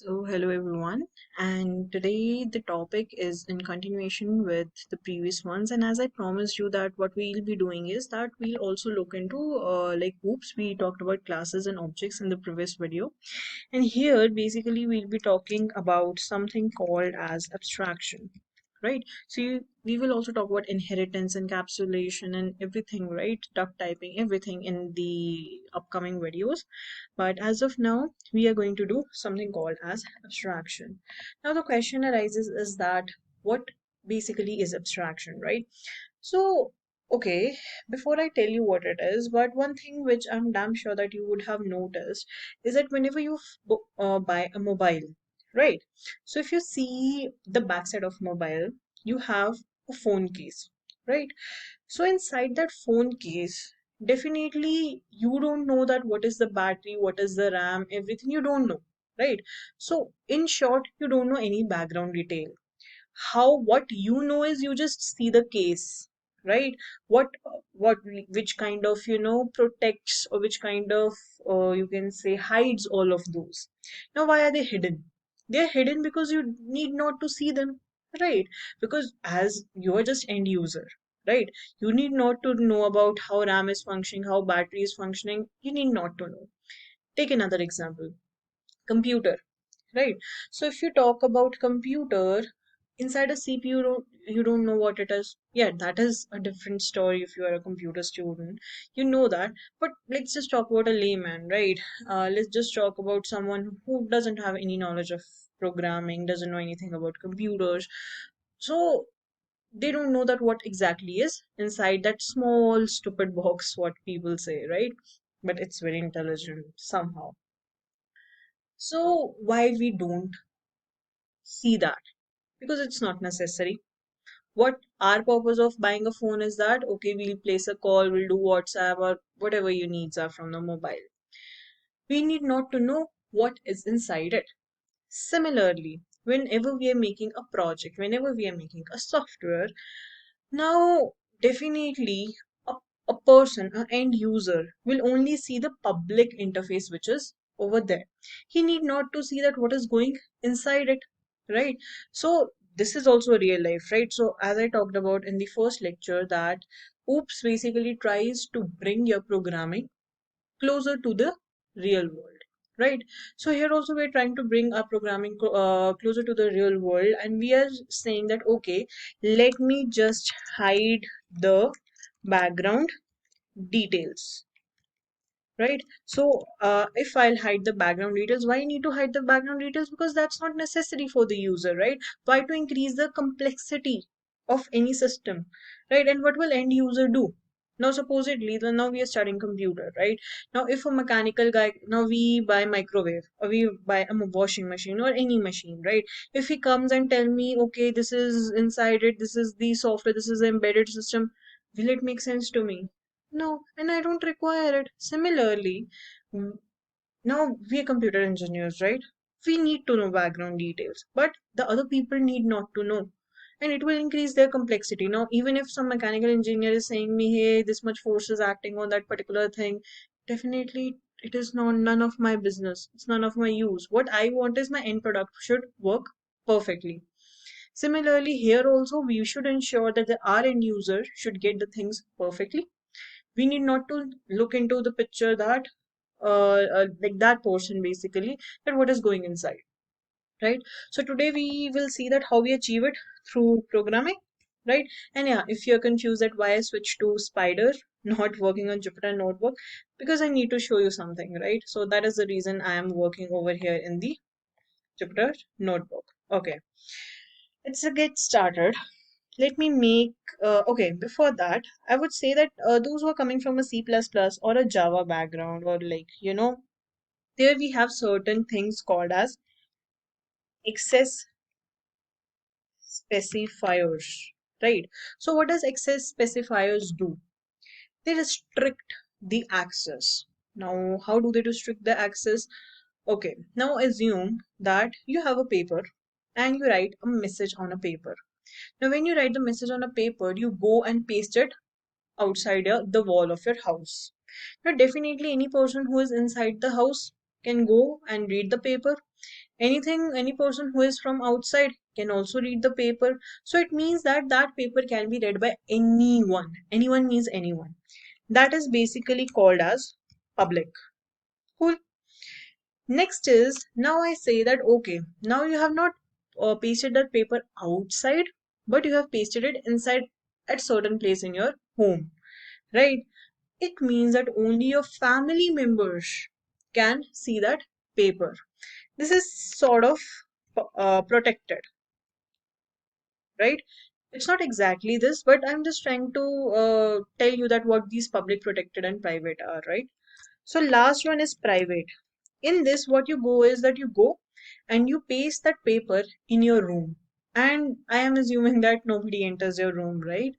Hello everyone, and today the topic is in continuation with the previous ones. And as I promised you, that what we'll be doing is that we'll also look into like oops, we talked about classes and objects in the previous video, and here basically we'll be talking about something called as abstraction, right? We will also talk about inheritance, encapsulation, and everything, right? Duck typing, everything in the upcoming videos. But as of now, we are going to do something called as abstraction. Now the question arises is that what basically is abstraction, right? So, okay, before I tell you what it is, but one thing which I'm damn sure that you would have noticed is that whenever you buy a mobile, right? So if you see the backside of mobile, you have a phone case, right? So inside that phone case, definitely you don't know that what is the battery, what is the RAM, everything you don't know, right? So in short, you don't know any background detail. How what you know is you just see the case, right? What which kind of protects, or which kind of you can say hides all of those. Now why are they hidden? They're hidden because you need not to see them, right? Because as you are just end user, right, you need not to know about how RAM is functioning, how battery is functioning. You need not to know. Take another example: computer, right? So if you talk about computer, inside a CPU, you don't know what it is. Yeah, that is a different story if you are a computer student. You know that. But let's just talk about a layman, right? Let's just talk about someone who doesn't have any knowledge of programming, doesn't know anything about computers. So they don't know that what exactly is inside that small stupid box, what people say, right? But it's very intelligent somehow. So why we don't see that? Because it's not necessary. What our purpose of buying a phone is that, okay, we'll place a call, we'll do WhatsApp or whatever your needs are from the mobile. We need not to know what is inside it. Similarly, whenever we are making a project, whenever we are making a software, now definitely a, a person, an end user, will only see the public interface which is over there. He need not to see that what is going inside it, right? So this is also real life, right? So as I talked about in the first lecture, that oops basically tries to bring your programming closer to the real world, right? So here also we're trying to bring our programming closer to the real world, and we are saying that, okay, let me just hide the background details, right? So if I'll hide the background details, why I need to hide the background details? Because that's not necessary for the user, right? Why to increase the complexity of any system, right? And what will end user do? Now supposedly, now we are studying computer, right? Now if a mechanical guy, now we buy microwave, or we buy a washing machine or any machine, right? If he comes and tell me, okay, this is inside it, this is the software, this is the embedded system, will it make sense to me? No, and I don't require it. Similarly, mm, now we are computer engineers, right? We need to know background details, but the other people need not to know. And it will increase their complexity. Now, even if some mechanical engineer is saying me, hey, this much force is acting on that particular thing, definitely it is not none of my business. It's none of my use. What I want is my end product should work perfectly. Similarly, here also we should ensure that our end user should get the things perfectly. We need not to look into the picture that like that portion basically, that what is going inside, right? So today we will see that how we achieve it through programming, right? And yeah, if you're confused that why I switched to spider, not working on Jupyter notebook, because I need to show you something, right? So that is the reason I am working over here in the Jupyter notebook. Okay, let's get started. Let me make okay, before that I would say that those who are coming from a C++ or a Java background, or like there we have certain things called as access specifiers, right? So what does access specifiers do? They restrict the access. Now how do they restrict the access? Okay, now assume that you have a paper and you write a message on a paper. Now when you write the message on a paper, you go and paste it outside the wall of your house. Now, definitely, any person who is inside the house can go and read the paper. Any person who is from outside can also read the paper. So it means that that paper can be read by anyone. Anyone means anyone. That is basically called as public. Cool. Next is, now I say that okay, now you have not pasted that paper outside, but you have pasted it inside at certain place in your home, right? It means that only your family members can see that paper. This is sort of protected, right? It's not exactly this, but I'm just trying to tell you that what these public, protected, and private are, right? So last one is private. In this, what you go is that you go and you paste that paper in your room. And I am assuming that nobody enters your room, right?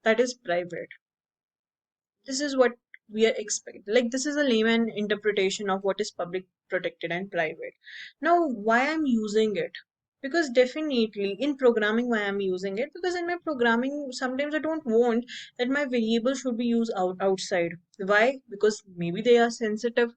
That is private. This is what we are expect, like this is a layman interpretation of what is public, protected, and private. Now why I'm using it, because definitely in programming, why I'm using it, because in my programming sometimes I don't want that my variable should be used outside. Why? Because maybe they are sensitive,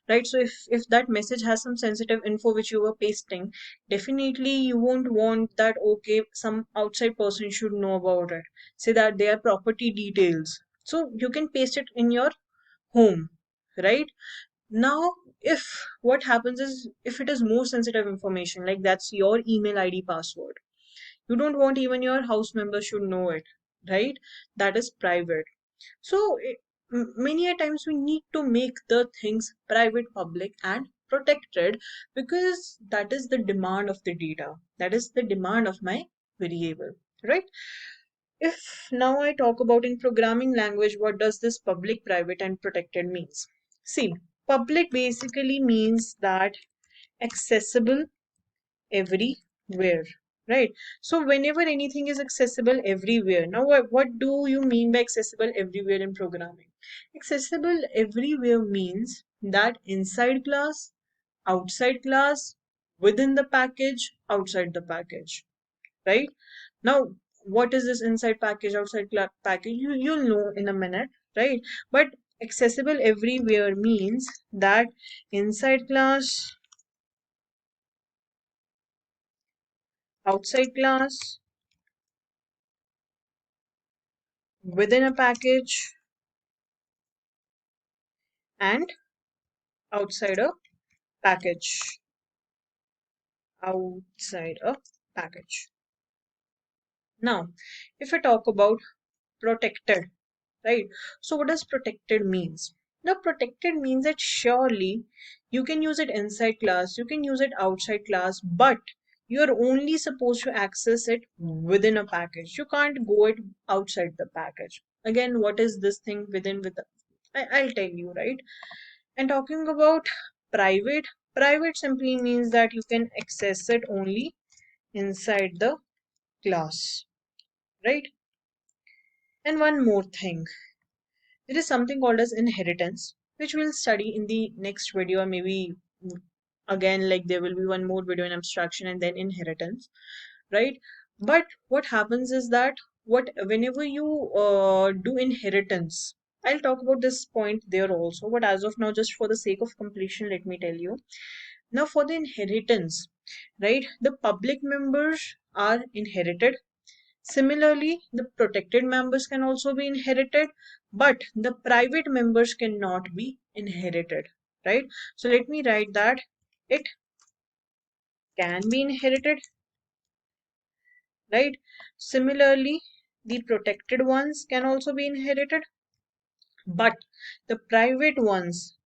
right? So if that message has some sensitive info which you were pasting, definitely you won't want that okay, some outside person should know about it, say that they are property details. So you can paste it in your home, right? Now if what happens is, if it is more sensitive information, like that's your email ID password, you don't want even your house members should know it, right? That is private. So many a times we need to make the things private, public, and protected, because that is the demand of the data, that is the demand of my variable, right? If now I talk about in programming language, what does this public, private, and protected means? See, public basically means that accessible everywhere, right? So whenever anything is accessible everywhere. Now what do you mean by accessible everywhere in programming? Accessible everywhere means that inside class, outside class, within the package, outside the package, right? Now, what is this inside package, outside package? You'll know in a minute, right? But accessible everywhere means that inside class, outside class, within a package, and outside a package. Outside a package. Now, if I talk about protected, right? So what does protected means? Now protected means that surely you can use it inside class, you can use it outside class, but you're only supposed to access it within a package. You can't go it outside the package. Again, what is this thing within with the, I'll tell you, right? And talking about private, private simply means that you can access it only inside the class, right? And one more thing, there is something called as inheritance, which we'll study in the next video, or maybe again, like there will be one more video in abstraction and then inheritance, right? But what happens is that what whenever you do inheritance, I'll talk about this point there also, but as of now, just for the sake of completion, let me tell you. Now for the inheritance, right? The public members are inherited. Similarly, the protected members can also be inherited, but the private members cannot be inherited, right? So let me write that it can be inherited, right? Similarly, the protected ones can also be inherited, but the private ones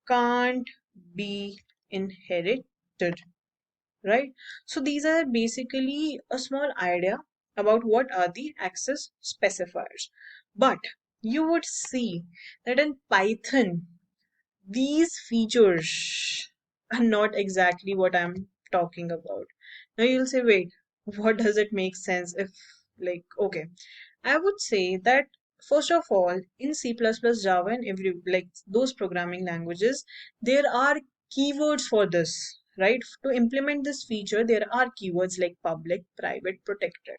can't be inherited, right? So these are basically a small idea about what are the access specifiers. But you would see that in Python, these features are not exactly what I'm talking about. Now you'll say, wait, what does it make sense if, like, okay, I would say that first of all, in C++, Java, and every like those programming languages, there are keywords for this, right? To implement this feature, there are keywords like public, private, protected,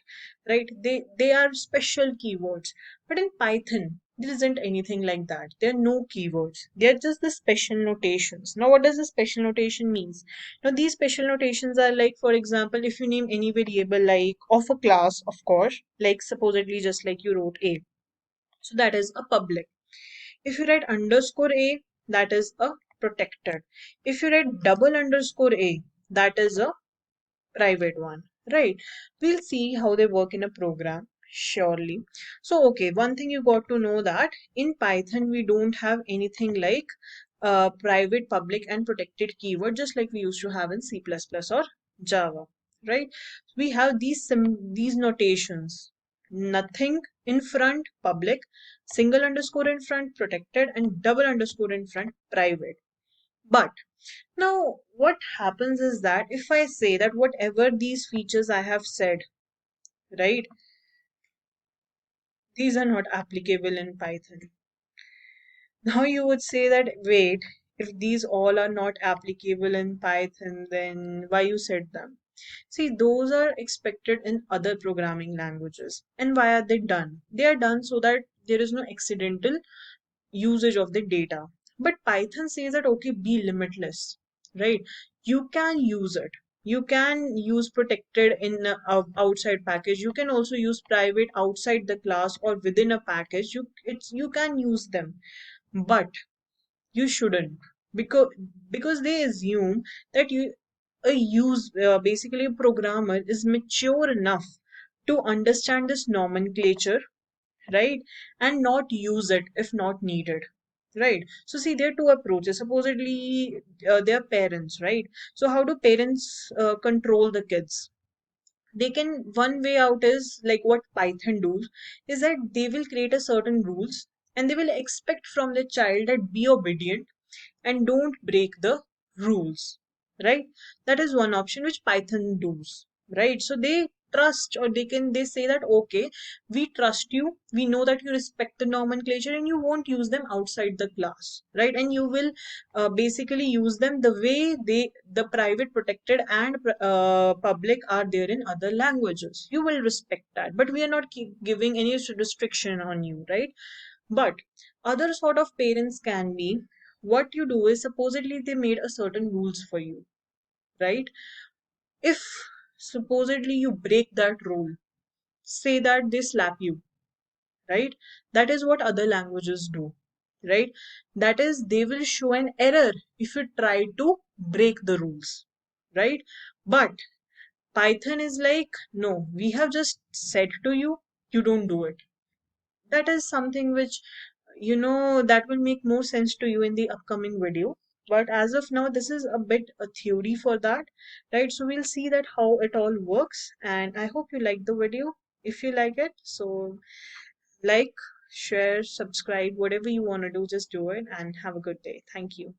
right? They are special keywords. But in Python, There isn't anything like that. There are no keywords. They're just the special notations. Now, what does the special notation means? Now, these special notations are like, for example, if you name any variable like of a class, of course, like supposedly just like you wrote A. So that is a public. If you write underscore A, that is a protected. If you write double underscore A, that is a private one, right? We'll see how they work in a program, surely. So, okay, one thing you got to know that in Python, we don't have anything like private, public, and protected keyword, just like we used to have in C++ or Java, right? We have these notations. Nothing in front, public, single underscore in front, protected, and double underscore in front, private. But now, what happens is that if I say that whatever these features I have said, right, these are not applicable in Python. Now you would say that, wait, if these all are not applicable in Python, then why you said them? See, those are expected in other programming languages. And why are they done? They are done so that there is no accidental usage of the data. But Python says that, okay, be limitless, right? You can use it. You can use protected in outside package. You can also use private outside the class or within a package. You can use them, but you shouldn't, because they assume that basically a programmer is mature enough to understand this nomenclature, right, and not use it if not needed, right? So see, there are two approaches. Supposedly they are parents, right? So how do parents control the kids? They can, one way out is like what Python does is that they will create a certain rules, and they will expect from the child that be obedient and don't break the rules, right? That is one option which Python does, right? So they trust, or they say that, okay, we trust you, we know that you respect the nomenclature and you won't use them outside the class, right? And you will basically use them the way the private, protected, and public are there in other languages. You will respect that, but we are not keep giving any restriction on you, right? But other sort of parents can be, what you do is supposedly they made a certain rules for you, right? If supposedly you break that rule, say that they slap you, right? That is what other languages do, right? That is, they will show an error if you try to break the rules, right? But Python is like, no, we have just said to you, you don't do it. That is something which, that will make more sense to you in the upcoming video. But as of now, this is a bit a theory for that, right? So we'll see that how it all works, and I hope you like the video. If you like it, so like, share, subscribe, whatever you want to do, just do it, and have a good day. Thank you.